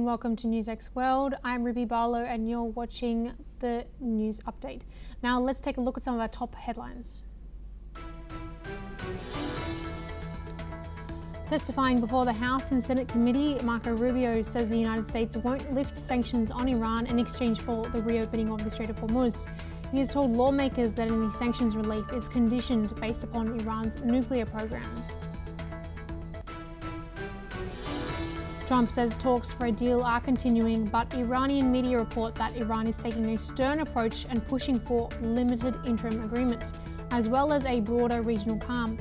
and welcome to NewsX World. I'm Ruby Barlow and you're watching the news update. Now let's take a look at some of our top headlines. Testifying before the House and Senate committee, Marco Rubio says the United States won't lift sanctions on Iran in exchange for the reopening of the Strait of Hormuz. He has told lawmakers that any sanctions relief is conditioned based upon Iran's nuclear program. Trump says talks for a deal are continuing, but Iranian media report that Iran is taking a stern approach and pushing for limited interim agreement, as well as a broader regional calm.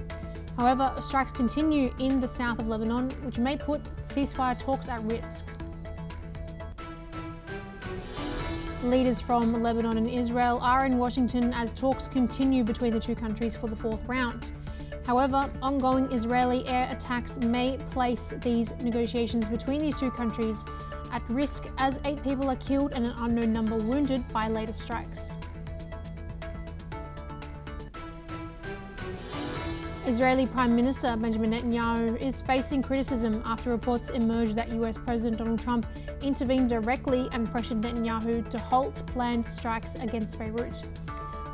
However, strikes continue in the south of Lebanon, which may put ceasefire talks at risk. Leaders from Lebanon and Israel are in Washington as talks continue between the two countries for the fourth round. However, ongoing Israeli air attacks may place these negotiations between these two countries at risk as 8 people are killed and an unknown number wounded by latest strikes. Israeli Prime Minister Benjamin Netanyahu is facing criticism after reports emerged that US President Donald Trump intervened directly and pressured Netanyahu to halt planned strikes against Beirut.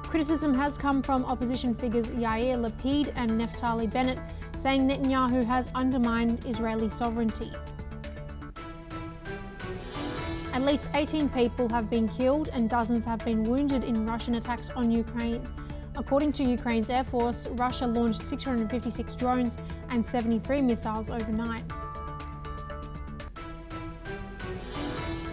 Criticism has come from opposition figures Yair Lapid and Naftali Bennett, saying Netanyahu has undermined Israeli sovereignty. At least 18 people have been killed and dozens have been wounded in Russian attacks on Ukraine. According to Ukraine's Air Force, Russia launched 656 drones and 73 missiles overnight.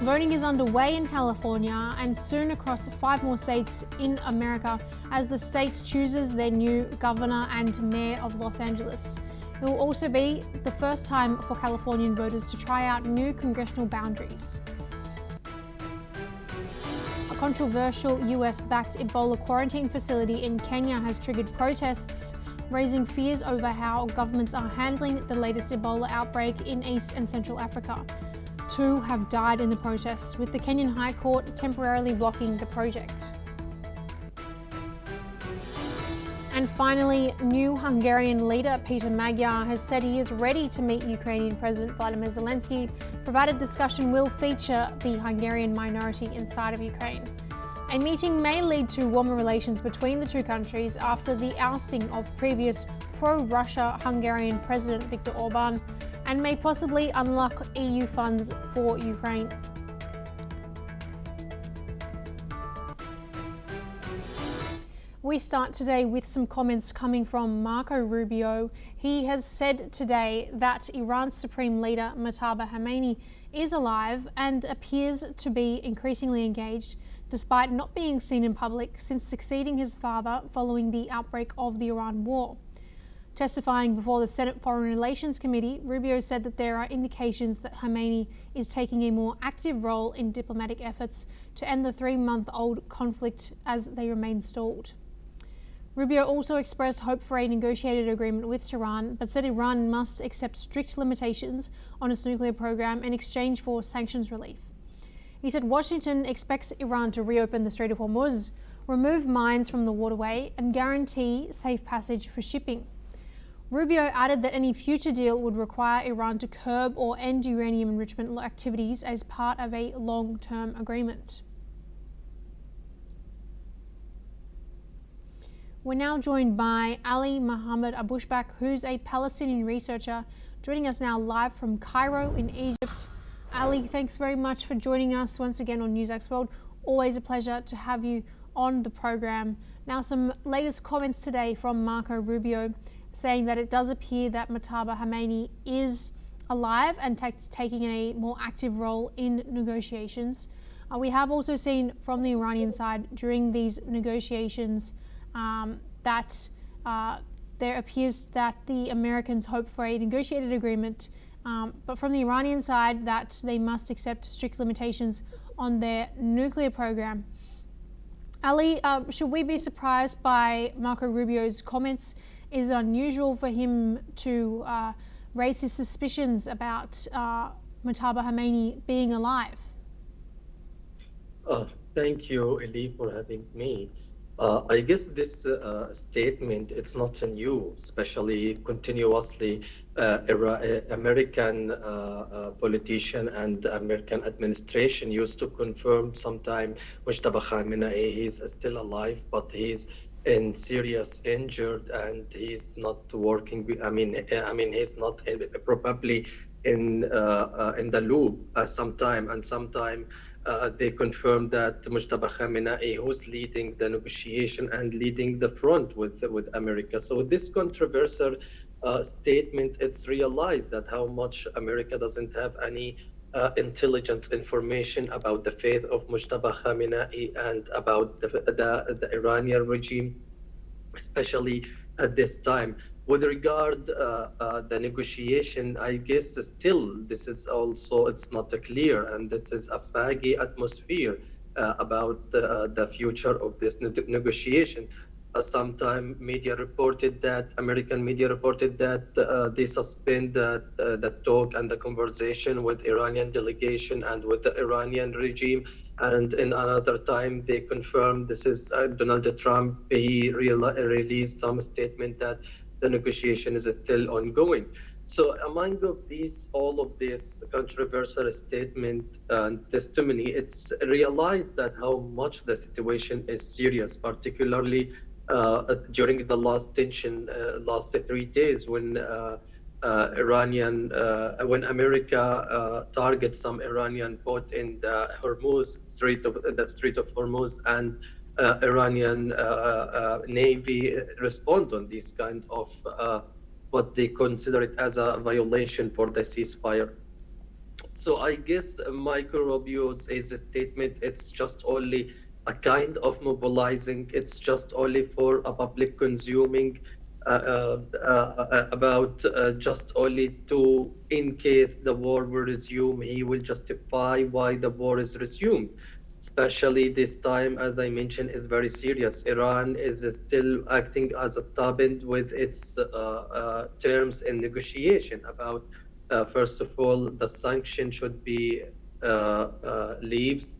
Voting is underway in California and soon across 5 more states in America as the state chooses their new governor and mayor of Los Angeles. It will also be the first time for Californian voters to try out new congressional boundaries. A controversial US-backed Ebola quarantine facility in Kenya has triggered protests, raising fears over how governments are handling the latest Ebola outbreak in East and Central Africa. 2 have died in the protests, with the Kenyan High Court temporarily blocking the project. And finally, new Hungarian leader Peter Magyar has said he is ready to meet Ukrainian President Vladimir Zelenskyy, provided discussion will feature the Hungarian minority inside of Ukraine. A meeting may lead to warmer relations between the two countries after the ousting of previous pro-Russia Hungarian President Viktor Orban, and may possibly unlock EU funds for Ukraine. We start today with some comments coming from Marco Rubio. He has said today that Iran's Supreme Leader Mojtaba Khamenei is alive and appears to be increasingly engaged, despite not being seen in public since succeeding his father following the outbreak of the Iran war. Testifying before the Senate Foreign Relations Committee, Rubio said that there are indications that Khamenei is taking a more active role in diplomatic efforts to end the 3-month-old conflict as they remain stalled. Rubio also expressed hope for a negotiated agreement with Tehran, but said Iran must accept strict limitations on its nuclear program in exchange for sanctions relief. He said Washington expects Iran to reopen the Strait of Hormuz, remove mines from the waterway, and guarantee safe passage for shipping. Rubio added that any future deal would require Iran to curb or end uranium enrichment activities as part of a long-term agreement. We're now joined by Ali Mohammed Abushbak, who's a Palestinian researcher, joining us now live from Cairo in Egypt. Ali, thanks very much for joining us once again on NewsX World. Always a pleasure to have you on the program. Now, some latest comments today from Marco Rubio, saying that it does appear that Mojtaba Khamenei is alive and taking a more active role in negotiations. We have also seen from the Iranian side during these negotiations that there appears that the Americans hope for a negotiated agreement, but from the Iranian side that they must accept strict limitations on their nuclear program. Ali, should we be surprised by Marco Rubio's comments? Is it unusual for him to raise his suspicions about Mojtaba Khamenei being alive? Thank you, Eli, for having me. I guess this statement, it's not new, especially continuously American politician and American administration used to confirm sometime Mujtaba Khamenei is still alive, but he's in serious injured and he's not working. I mean, he's not probably in the loop sometime, and sometime they confirmed that Mujtaba Khamenei, who's leading the negotiation and leading the front with America. So this controversial statement, it's realized that how much America doesn't have any intelligent information about the faith of Mujtaba Khamenei and about the Iranian regime, especially at this time. With regard the negotiation, I guess still this is also it's not clear, and this is a foggy atmosphere about the future of this negotiation. Sometime media reported that American media reported that they suspend the talk and the conversation with Iranian delegation and with the Iranian regime, and in another time they confirmed this is Donald Trump. He released some statement that the negotiation is still ongoing. So among of these, all of this controversial statement and testimony, it's realized that how much the situation is serious, particularly during the last tension, last 3 days when America targets some Iranian port in the Strait of Hormuz, and Iranian Navy respond on this kind of what they consider it as a violation for the ceasefire. So I guess Michael Rubio's statement, it's just only a kind of mobilizing. It's just only for a public consuming about just only to, in case the war will resume, he will justify why the war is resumed. Especially this time, as I mentioned, is very serious. Iran is still acting as a stubborn with its terms in negotiation about, first of all, the sanction should be leaves.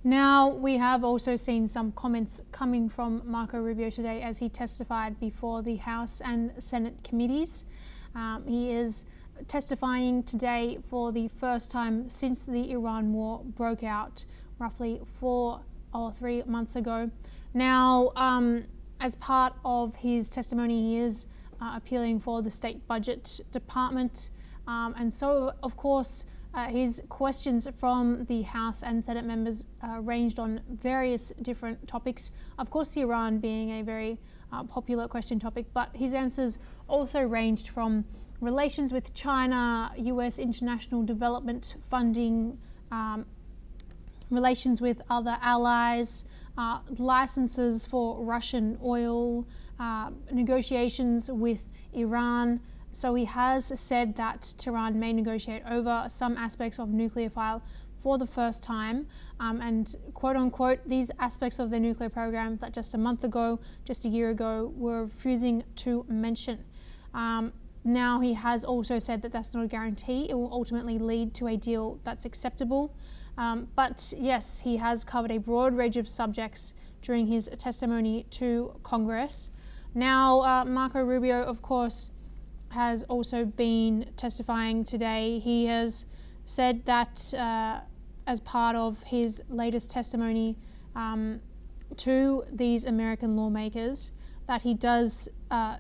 Now, we have also seen some comments coming from Marco Rubio today as he testified before the House and Senate committees. He is testifying today for the first time since the Iran war broke out roughly 4 or 3 months ago. Now, as part of his testimony, he is appealing for the State Budget Department. And so, of course, his questions from the House and Senate members ranged on various different topics. Of course, Iran being a very popular question topic, but his answers also ranged from relations with China, US international development funding, relations with other allies, licenses for Russian oil, negotiations with Iran. So he has said that Tehran may negotiate over some aspects of nuclear file for the first time, and quote unquote, these aspects of their nuclear program that just a month ago, just a year ago, were refusing to mention. Now he has also said that that's not a guarantee. It will ultimately lead to a deal that's acceptable. But yes, he has covered a broad range of subjects during his testimony to Congress. Now, Marco Rubio, of course, has also been testifying today. He has said that as part of his latest testimony to these American lawmakers, that he does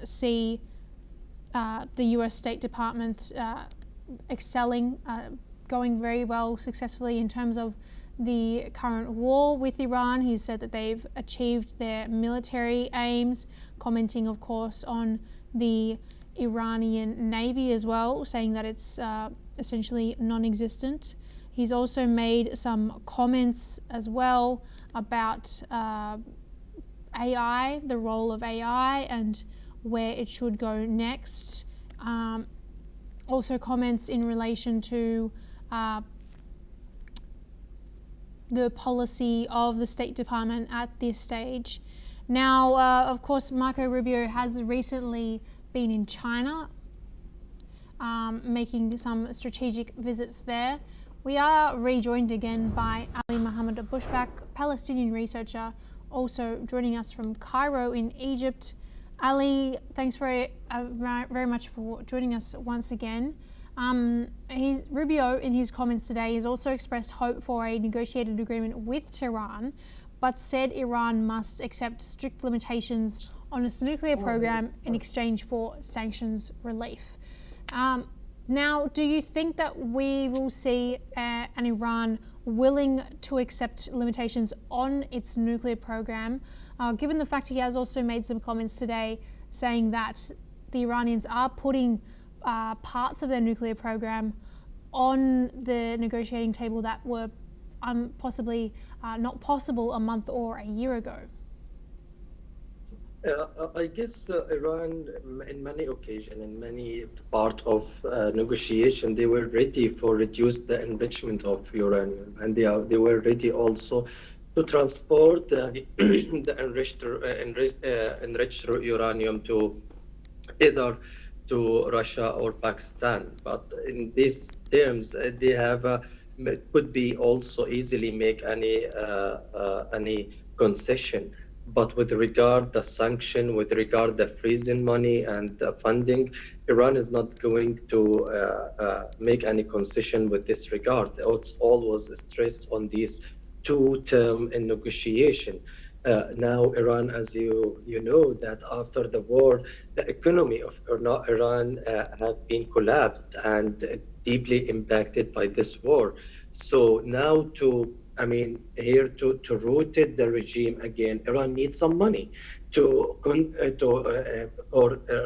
see the US State Department excelling, going very well successfully in terms of the current war with Iran. He said that they've achieved their military aims, commenting, of course, on the Iranian Navy as well, saying that it's essentially non-existent. He's also made some comments as well about AI, the role of AI and where it should go next. Also comments in relation to the policy of the State Department at this stage. Now, of course, Marco Rubio has recently been in China, making some strategic visits there, We are rejoined again by Ali Mohammed Bushback, Palestinian researcher, also joining us from Cairo in Egypt. Ali, thanks very much for joining us once again. Rubio, in his comments today, has also expressed hope for a negotiated agreement with Tehran, but said Iran must accept strict limitations on its nuclear program in exchange for sanctions relief. Now, do you think that we will see an Iran willing to accept limitations on its nuclear program, given the fact he has also made some comments today saying that the Iranians are putting parts of their nuclear program on the negotiating table that were possibly not possible a month or a year ago? I guess Iran, in many occasions, in many part of negotiation, they were ready for reduce the enrichment of uranium, and they were ready also to transport the enriched uranium to either to Russia or Pakistan. But in these terms, they have could be also easily make any concession. But with regard the sanction, with regard the freezing money and the funding, Iran is not going to make any concession with this regard. It's always stressed on these two-term in negotiation. Now, Iran, as you know, that after the war, the economy of Iran have been collapsed and deeply impacted by this war. So now to root the regime again, Iran needs some money to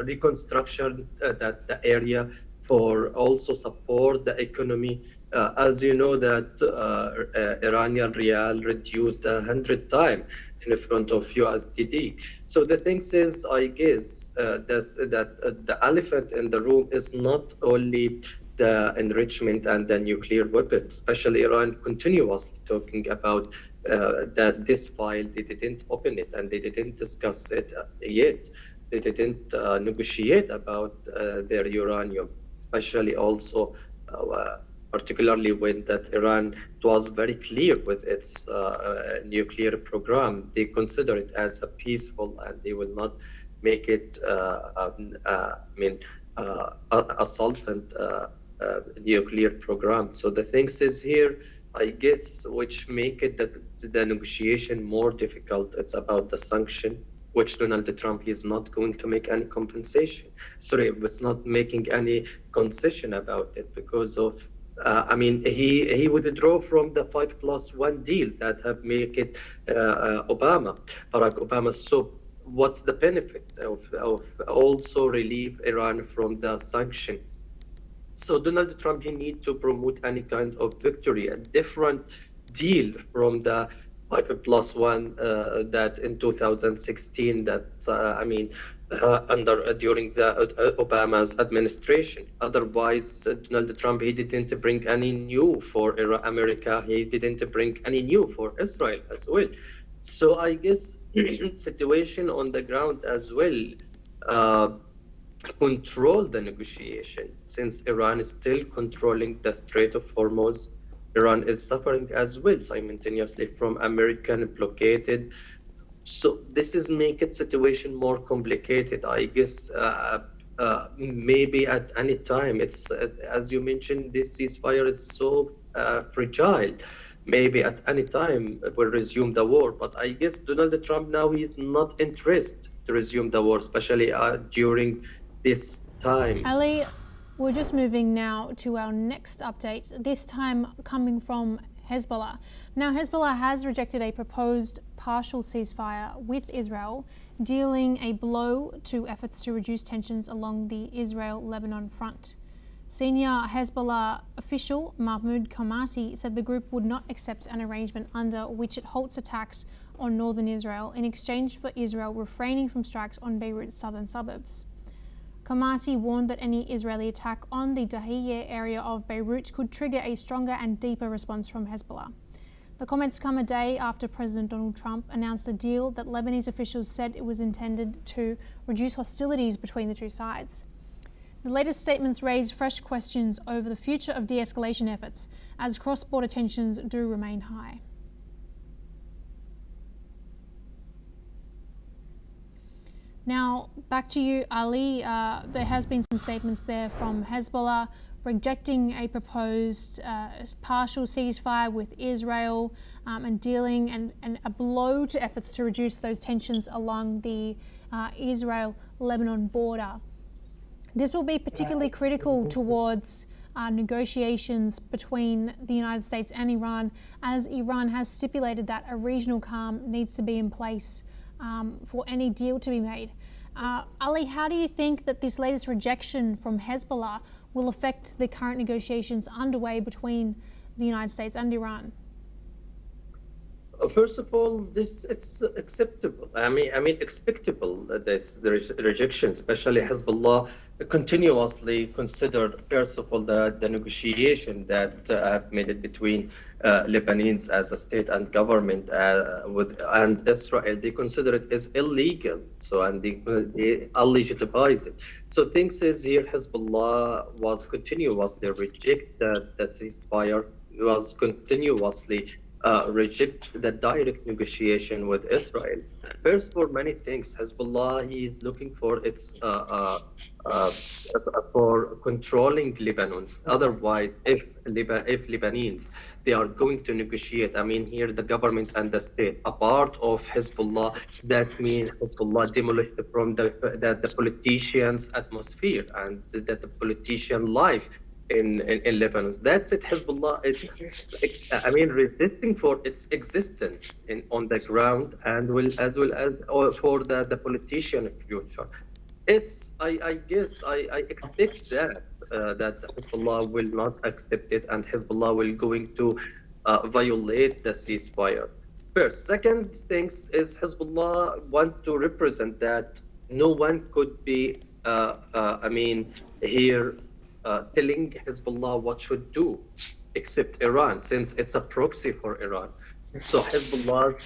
reconstruction that the area for also support the economy. As you know that Iranian rial reduced 100 times in front of USDT. So the thing is, I guess that the elephant in the room is not only the enrichment and the nuclear weapon, especially Iran continuously talking about that this file, they didn't open it and they didn't discuss it yet. They didn't negotiate about their uranium, especially also particularly when that Iran was very clear with its nuclear program. They consider it as a peaceful and they will not make it, assaultant nuclear program. So the thing is here, I guess, which make it the negotiation more difficult. It's about the sanction, which Donald Trump is not going to make any compensation. Sorry, was not making any concession about it because of, he withdrew from the 5+1 deal that have make it Barack Obama. So what's the benefit of also relieve Iran from the sanction? So Donald Trump, he need to promote any kind of victory, a different deal from the 5+1 that in 2016 that during the Obama's administration. Otherwise, Donald Trump, he didn't bring any new for America. He didn't bring any new for Israel as well. So I guess situation on the ground as well control the negotiation, since Iran is still controlling the Strait of Hormuz. Iran is suffering as well simultaneously from American blockaded. So this is make it situation more complicated. I guess maybe at any time, it's as you mentioned, this ceasefire is so fragile. Maybe at any time it will resume the war. But I guess Donald Trump now is not interested to resume the war, especially during this time. Ali, we're just moving now to our next update, this time coming from Hezbollah. Now, Hezbollah has rejected a proposed partial ceasefire with Israel, dealing a blow to efforts to reduce tensions along the Israel-Lebanon front. Senior Hezbollah official Mahmoud Komati said the group would not accept an arrangement under which it halts attacks on northern Israel in exchange for Israel refraining from strikes on Beirut's southern suburbs. Komati warned that any Israeli attack on the Dahiyeh area of Beirut could trigger a stronger and deeper response from Hezbollah. The comments come a day after President Donald Trump announced a deal that Lebanese officials said it was intended to reduce hostilities between the two sides. The latest statements raise fresh questions over the future of de-escalation efforts as cross-border tensions do remain high. Now, back to you, Ali. There has been some statements there from Hezbollah rejecting a proposed partial ceasefire with Israel and dealing and a blow to efforts to reduce those tensions along the Israel-Lebanon border. This will be particularly critical towards negotiations between the United States and Iran, as Iran has stipulated that a regional calm needs to be in place for any deal to be made. Ali, how do you think that this latest rejection from Hezbollah will affect the current negotiations underway between the United States and Iran? First of all, it's acceptable. I mean, expectable. The rejection, especially Hezbollah, continuously considered. First of all, the negotiation that have made it between Lebanese as a state and government and Israel. They consider it as illegal. So and they legitimize it. So things is here. Hezbollah was continuously reject that ceasefire. Was continuously reject the direct negotiation with Israel. First, for many things, Hezbollah is looking for its for controlling Lebanon. Otherwise, if Lebanese they are going to negotiate, I mean, here the government and the state, a part of Hezbollah, that means Hezbollah demolished from the politicians' atmosphere and that the politician life in Lebanon. That's it. Hezbollah is, resisting for its existence on the ground and as well as for the politician future. I guess I expect that Hezbollah will not accept it and Hezbollah will going to violate the ceasefire. First, second things is Hezbollah want to represent that no one could be here telling Hezbollah what should do, except Iran, since it's a proxy for Iran. So Hezbollah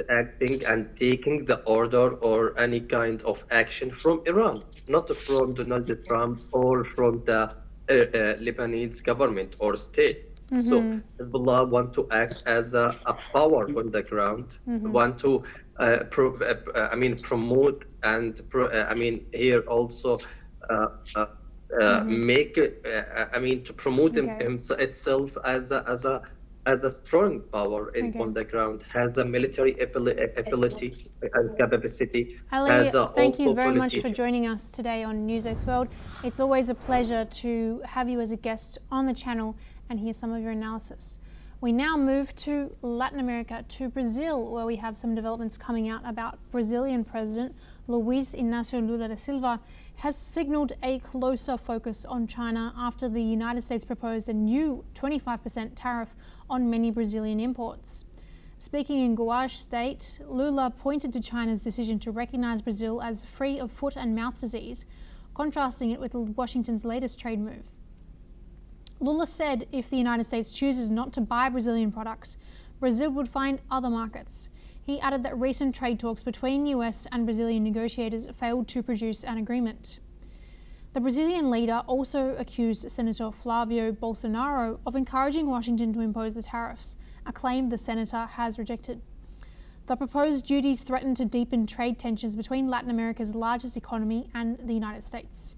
acting and taking the order or any kind of action from Iran, not from Donald Trump or from the Lebanese government or state. Mm-hmm. So Hezbollah want to act as a power on the ground, mm-hmm. want to promote and here also make to promote itself as a strong power on the ground, has a military ability and capacity. Ali, thank you very much for joining us today on NewsX World. It's always a pleasure to have you as a guest on the channel and hear some of your analysis. We now move to Latin America, to Brazil, where we have some developments coming out about Brazilian President Luiz Inácio Lula da Silva has signaled a closer focus on China after the United States proposed a new 25% tariff on many Brazilian imports. Speaking in Goiás state, Lula pointed to China's decision to recognize Brazil as free of foot and mouth disease, contrasting it with Washington's latest trade move. Lula said if the United States chooses not to buy Brazilian products, Brazil would find other markets. He added that recent trade talks between US and Brazilian negotiators failed to produce an agreement. The Brazilian leader also accused Senator Flávio Bolsonaro of encouraging Washington to impose the tariffs, a claim the senator has rejected. The proposed duties threaten to deepen trade tensions between Latin America's largest economy and the United States.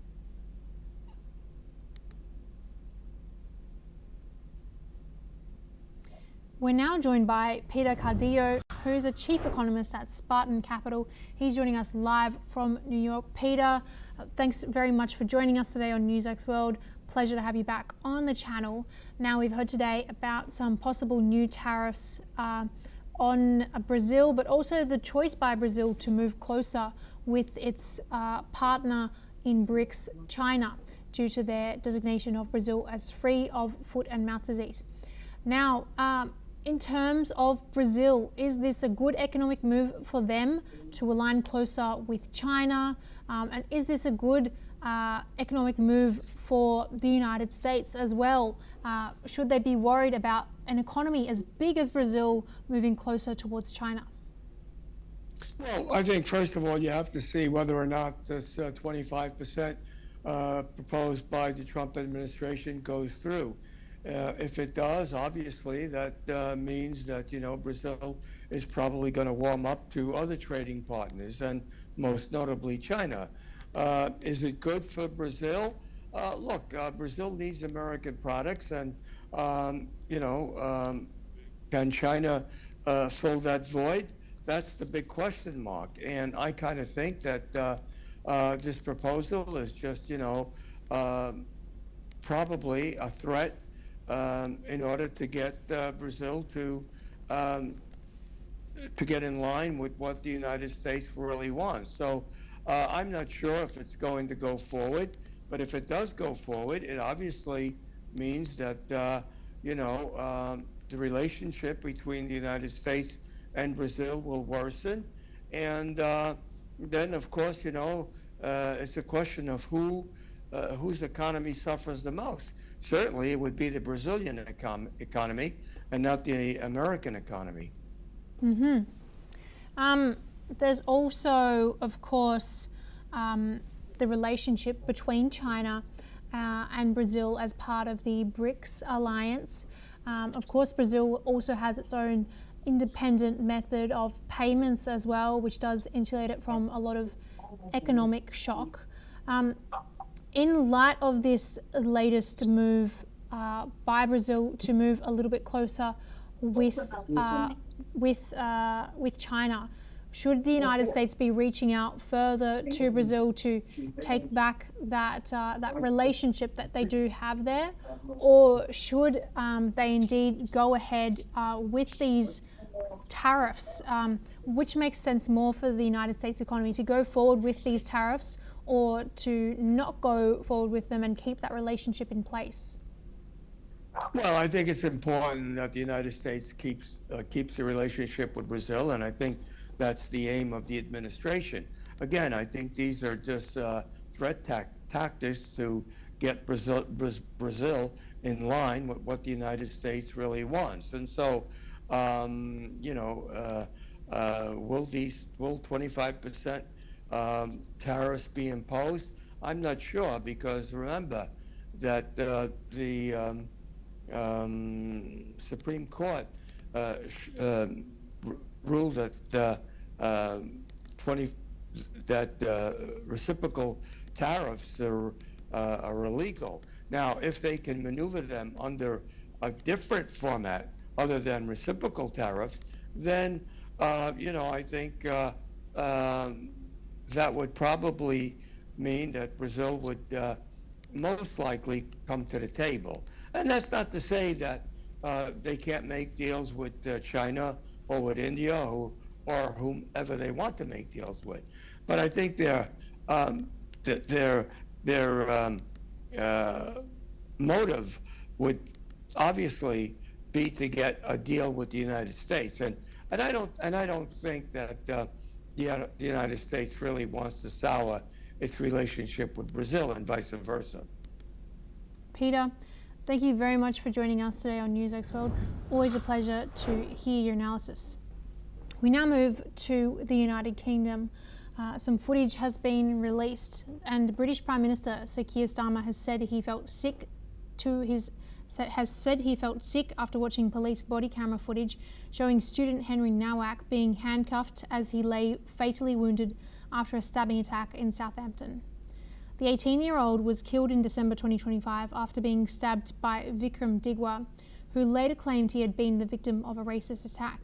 We're now joined by Peter Cardillo, who's a chief economist at Spartan Capital. He's joining us live from New York. Peter, thanks very much for joining us today on NewsX World. Pleasure to have you back on the channel. Now, we've heard today about some possible new tariffs on Brazil, but also the choice by Brazil to move closer with its partner in BRICS, China, due to their designation of Brazil as free of foot and mouth disease. Now, in terms of Brazil, is this a good economic move for them to align closer with China? And is this a good economic move for the United States as well? Should they be worried about an economy as big as Brazil moving closer towards China? Well, I think first of all, you have to see whether or not this 25% proposed by the Trump administration goes through. If it does, obviously, that means that, Brazil is probably going to warm up to other trading partners, and most notably China. Is it good for Brazil? Look, Brazil needs American products, and, can China fill that void? That's the big question mark. And I kind of think that this proposal is just, probably a threat in order to get Brazil to get in line with what the United States really wants. So I'm not sure if it's going to go forward, but if it does go forward, it obviously means that the relationship between the United States and Brazil will worsen, and then of course it's a question of whose economy suffers the most. Certainly, it would be the Brazilian economy and not the American economy. There's also, of course, the relationship between China and Brazil as part of the BRICS alliance. Of course, Brazil also has its own independent method of payments as well, which does insulate it from a lot of economic shock. In light of this latest move by Brazil to move a little bit closer with China, should the United States be reaching out further to Brazil to take back that relationship that they do have there, or should they indeed go ahead with these tariffs? Which makes sense more for the United States economy, to go forward with these tariffs or to not go forward with them and keep that relationship in place? Well, I think it's important that the United States keeps the relationship with Brazil, and I think that's the aim of the administration. Again, I think these are just threat tactics to get Brazil in line with what the United States really wants. And so, will 25% tariffs be imposed? I'm not sure, because remember that the Supreme Court ruled that reciprocal tariffs are illegal. Now, if they can maneuver them under a different format other than reciprocal tariffs, then I think that would probably mean that Brazil would most likely come to the table. And that's not to say that they can't make deals with China or with India or whomever they want to make deals with. But I think their motive would obviously be to get a deal with the United States, and I don't think that the United States really wants to sour its relationship with Brazil and vice versa. Peter, thank you very much for joining us today on NewsX World. Always a pleasure to hear your analysis. We now move to the United Kingdom. Some footage has been released, and the British Prime Minister Sir Keir Starmer has said he felt sick after watching police body camera footage showing student Henry Nowak being handcuffed as he lay fatally wounded after a stabbing attack in Southampton. The 18-year-old was killed in December 2025 after being stabbed by Vikram Digwa, who later claimed he had been the victim of a racist attack.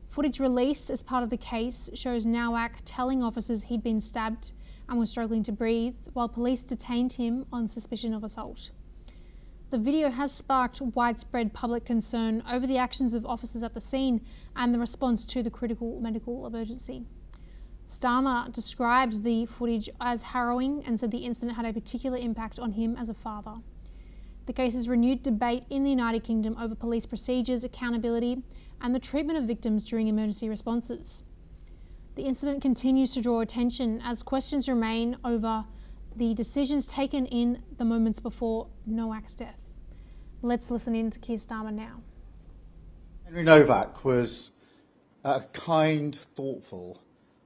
Footage released as part of the case shows Nowak telling officers he'd been stabbed and was struggling to breathe, while police detained him on suspicion of assault. The video has sparked widespread public concern over the actions of officers at the scene and the response to the critical medical emergency. Starmer described the footage as harrowing and said the incident had a particular impact on him as a father. The case has renewed debate in the United Kingdom over police procedures, accountability, and the treatment of victims during emergency responses. The incident continues to draw attention as questions remain over the decisions taken in the moments before Nowak's death. Let's listen in to Keir Starmer now. Henry Nowak was a kind, thoughtful,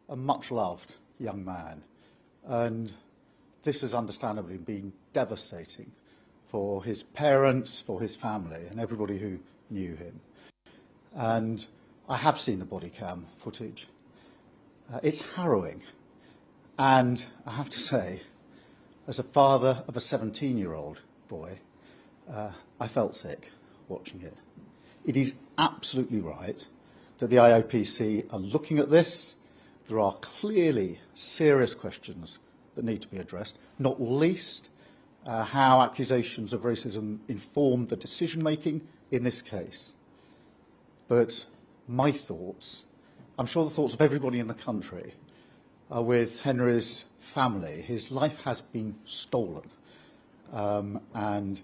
and much-loved young man. And this has understandably been devastating for his parents, for his family, and everybody who knew him. And I have seen the body cam footage. It's harrowing. And I have to say, as a father of a 17-year-old boy, I felt sick watching it. It is absolutely right that the IOPC are looking at this. There are clearly serious questions that need to be addressed, not least how accusations of racism informed the decision-making in this case. But my thoughts, I'm sure the thoughts of everybody in the country, are with Henry's family. His life has been stolen, and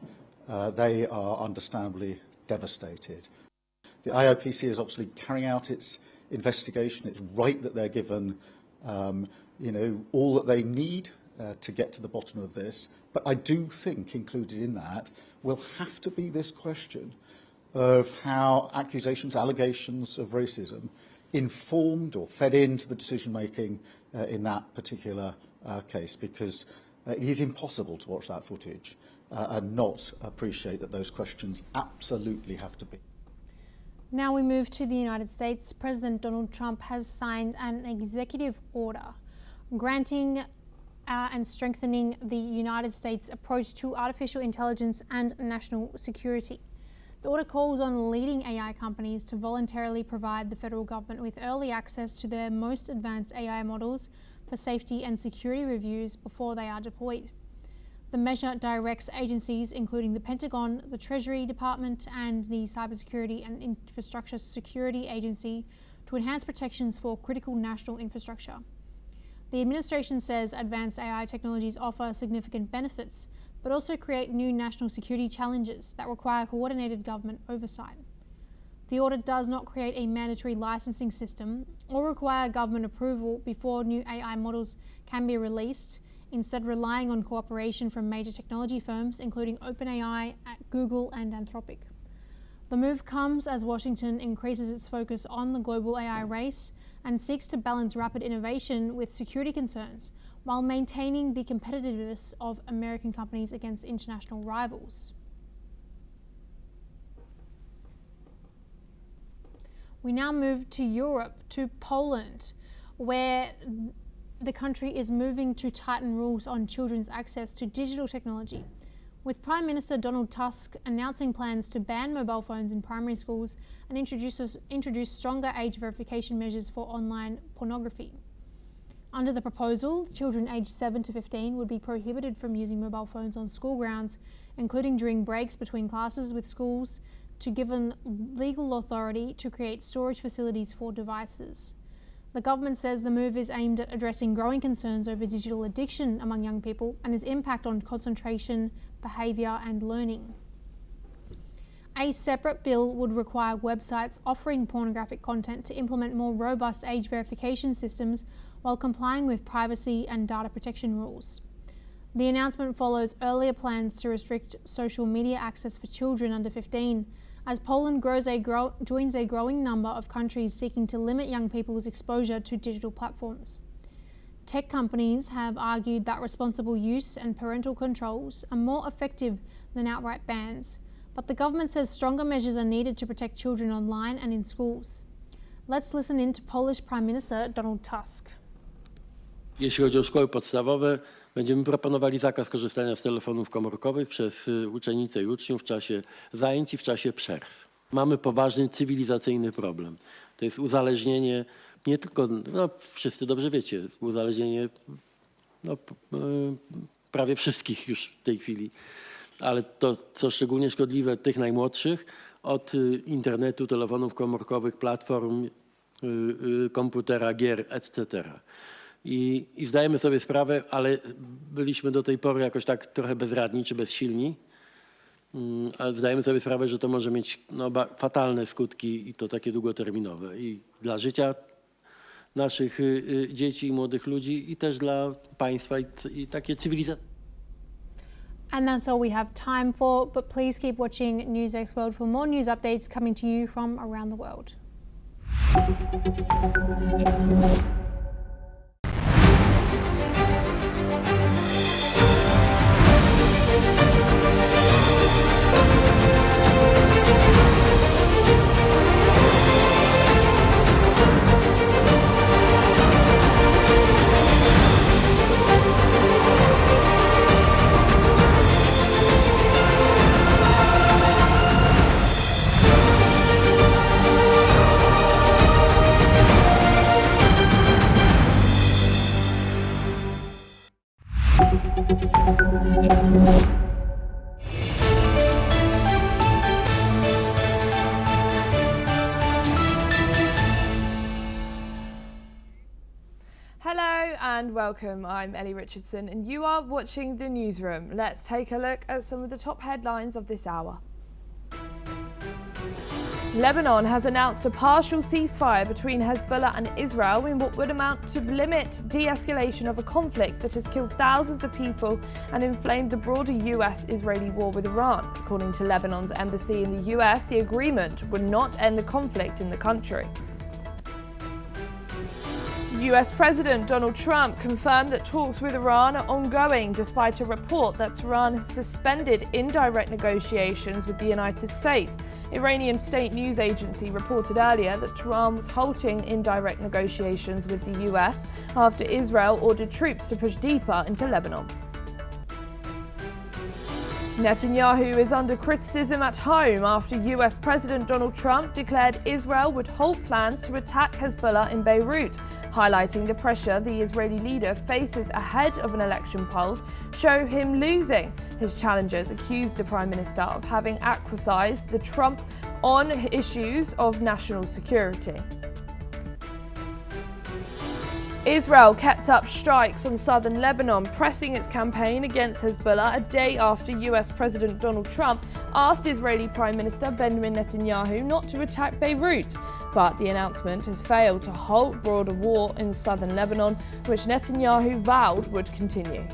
they are understandably devastated. The IOPC is obviously carrying out its investigation. It's right that they're given, all that they need to get to the bottom of this. But I do think included in that will have to be this question of how accusations, allegations of racism informed or fed into the decision-making in that particular case, because it is impossible to watch that footage and not appreciate that those questions absolutely have to be. Now we move to the United States. President Donald Trump has signed an executive order granting and strengthening the United States' approach to artificial intelligence and national security. The order calls on leading AI companies to voluntarily provide the federal government with early access to their most advanced AI models for safety and security reviews before they are deployed. The measure directs agencies including the Pentagon, the Treasury Department, and the Cybersecurity and Infrastructure Security Agency to enhance protections for critical national infrastructure. The administration says advanced AI technologies offer significant benefits, but also create new national security challenges that require coordinated government oversight. The order does not create a mandatory licensing system or require government approval before new AI models can be released, instead relying on cooperation from major technology firms, including OpenAI, Google, and Anthropic. The move comes as Washington increases its focus on the global AI race and seeks to balance rapid innovation with security concerns, while maintaining the competitiveness of American companies against international rivals. We now move to Europe, to Poland, where the country is moving to tighten rules on children's access to digital technology, with Prime Minister Donald Tusk announcing plans to ban mobile phones in primary schools and introduce stronger age verification measures for online pornography. Under the proposal, children aged 7 to 15 would be prohibited from using mobile phones on school grounds, including during breaks between classes, with schools to given legal authority to create storage facilities for devices. The government says the move is aimed at addressing growing concerns over digital addiction among young people and its impact on concentration, behaviour and learning. A separate bill would require websites offering pornographic content to implement more robust age verification systems while complying with privacy and data protection rules. The announcement follows earlier plans to restrict social media access for children under 15, as Poland joins a growing number of countries seeking to limit young people's exposure to digital platforms. Tech companies have argued that responsible use and parental controls are more effective than outright bans, but the government says stronger measures are needed to protect children online and in schools. Let's listen in to Polish Prime Minister Donald Tusk. Jeśli chodzi o szkoły podstawowe, będziemy proponowali zakaz korzystania z telefonów komórkowych przez uczennice i uczniów w czasie zajęć i w czasie przerw. Mamy poważny cywilizacyjny problem. To jest uzależnienie nie tylko, wszyscy dobrze wiecie, uzależnienie prawie wszystkich już w tej chwili, ale to, co szczególnie szkodliwe tych najmłodszych, od internetu, telefonów komórkowych, platform, komputera, gier, etc. I zdajemy sobie sprawę, ale byliśmy do tej pory jakoś tak trochę bezradni czy bezsilni, ale zdajemy sobie sprawę, że to może mieć fatalne skutki i to takie długoterminowe i dla życia naszych dzieci i młodych ludzi i też dla państwa i takie cywilizacji. And that's all we have time for, but please keep watching NewsX World for more news updates coming to you from around the world. Hello and welcome. I'm Ellie Richardson and you are watching the newsroom. Let's take a look at some of the top headlines of this hour. Lebanon has announced a partial ceasefire between Hezbollah and Israel in what would amount to limit de-escalation of a conflict that has killed thousands of people and inflamed the broader US-Israeli war with Iran. According to Lebanon's embassy in the US, the agreement would not end the conflict in the country. US President Donald Trump confirmed that talks with Iran are ongoing despite a report that Tehran has suspended indirect negotiations with the United States. Iranian state news agency reported earlier that Tehran was halting indirect negotiations with the US after Israel ordered troops to push deeper into Lebanon. Netanyahu is under criticism at home after US President Donald Trump declared Israel would halt plans to attack Hezbollah in Beirut, highlighting the pressure the Israeli leader faces ahead of an election polls show him losing. His challengers accused the Prime Minister of having acquiesced the Trump on issues of national security. Israel kept up strikes on southern Lebanon, pressing its campaign against Hezbollah a day after US President Donald Trump asked Israeli Prime Minister Benjamin Netanyahu not to attack Beirut. But the announcement has failed to halt broader war in southern Lebanon, which Netanyahu vowed would continue.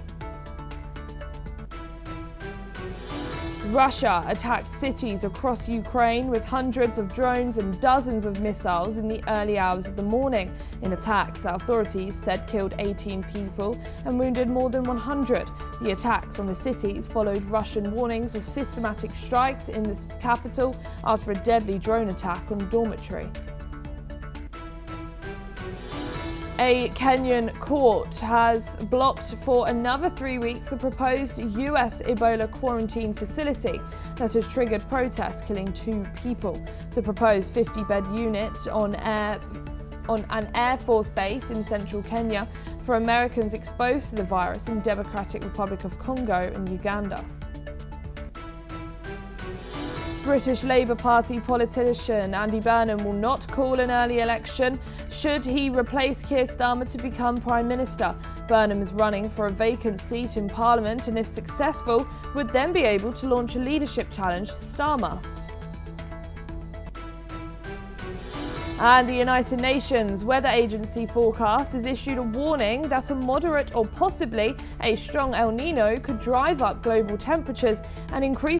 Russia attacked cities across Ukraine with hundreds of drones and dozens of missiles in the early hours of the morning, in attacks that authorities said killed 18 people and wounded more than 100. The attacks on the cities followed Russian warnings of systematic strikes in the capital after a deadly drone attack on a dormitory. A Kenyan court has blocked for another 3 weeks a proposed US Ebola quarantine facility that has triggered protests, killing 2 people. The proposed 50-bed unit on an Air Force base in central Kenya for Americans exposed to the virus in Democratic Republic of Congo and Uganda. British Labour Party politician Andy Burnham will not call an early election should he replace Keir Starmer to become Prime Minister. Burnham is running for a vacant seat in Parliament and, if successful, would then be able to launch a leadership challenge to Starmer. And the United Nations Weather Agency forecast has issued a warning that a moderate or possibly a strong El Nino could drive up global temperatures and increase